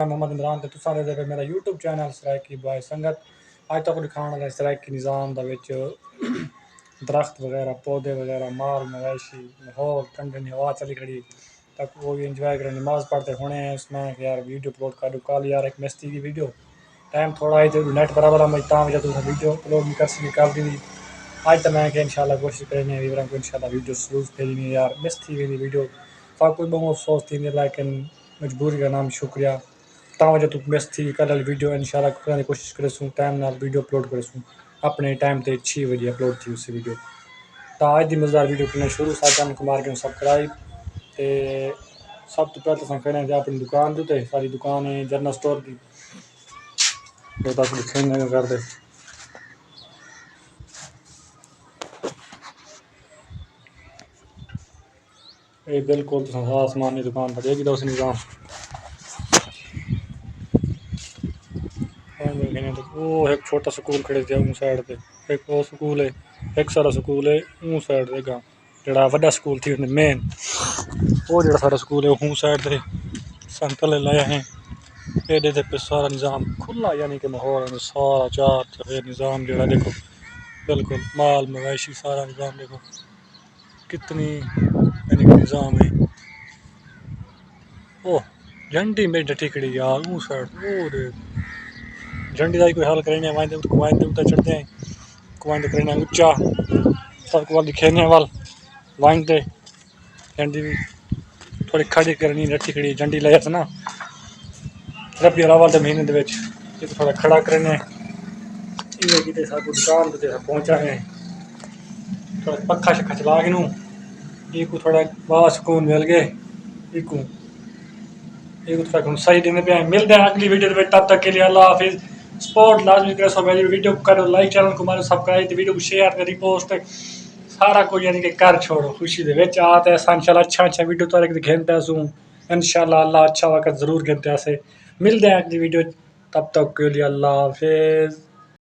محمد عمران تے تساں دے پے میرا یوٹیوب چینل سرائکی بائے سنگت اج تک دکھانے والا سرائکی نظام دا وچ درخت وغیرہ پودے وغیرہ مال مویشی ماحول ٹھنڈی ہوا چلی کھڑی تک وہ بھی انجوائے کریں نماز پڑھتے ہونے ہیں اس میں کہ یار ویڈیو اپلوڈ کر دو کال یار ایک مستی کی ویڈیو ٹائم تھوڑا ہی تو نیٹ برابر میں تاں وجہ تو ویڈیو اپلوڈ نہیں کر سکی کر دی آج تو میں کہ انشاءاللہ کوشش کریں گے ویوروں کو انشاءاللہ ویڈیو ضرور بھیجنی یار مس تھی ویندی ویڈیو تا کوئی بہت افسوس تھی لیکن مجبوری کا نام شکریہ تا وجہ تو مس تھی کل ویڈیو انشاءاللہ کرنے کی کوشش کرے سوں ٹائم نال ویڈیو اپلوڈ کرے سوں اپنے ٹائم تے 6 بجے اپلوڈ تھی اس ویڈیو تا اج دی مزدار ویڈیو کرنے شروع چینل کو مار کے سبسکرائب تے سب تو پہلے تو کہنے اپنی دکان تے ساری دکان ہے جنرل سٹور دی تو تک دکھنے کر دے یہ بالکل آسمان کی دکان پر گی اس نظام وہ ایک چھوٹا سکول کھڑے تھے ان سائڈ پہ ایک وہ سکول ہے ایک سارا سکول ہے اون سائڈ دے گا جڑا وڈا سکول تھی مین وہ جڑا سارا سکول ہے اون سائڈ تے سنتلے لائے ہیں ایڈے تے پہ سارا نظام کھلا یعنی کہ ماحول سارا چار چفیر نظام جڑا دیکھو بالکل مال مویشی سارا نظام دیکھو کتنی یعنی کہ نظام ہے اوہ جھنڈی میں ڈٹی کھڑی یار اون سائڈ اور جھنڈی دا کوئی حال کرنے وائندے اوتے چڑھتے ہیں کوائندے کرنے اونچا سب کو دکھینے وال وائندے جھنڈی بھی تھوڑی کھڑی کرنی ڈٹی کھڑی جھنڈی لے جاتا نا ربی الاول دے مہینے دے وچ تھوڑا کھڑا کرنے یہ کیتے سب دکان تے پہنچا ہے تھوڑا پکھا شکھا چلا کے نوں یہ کو تھوڑا بہت سکون مل گئے یہ کو صحیح دن پہ ملتے ہیں اگلی ویڈیو میں تب تک کے لیے اللہ حافظ سپورٹ لازمی کرے سو میری ویڈیو کو کرو لائک چینل کو مارو سبسکرائب ویڈیو کو شیئر کری پوسٹ سارا کوئی یعنی کہ کر چھوڑو خوشی دے وچ آتے ہیں انشاءاللہ اچھا ویڈیو تو ایک گھنٹے سوں انشاءاللہ اللہ اچھا وقت ضرور گھنٹے سے ملتے ہیں اگلی ویڈیو تب تک کے لیے اللہ حافظ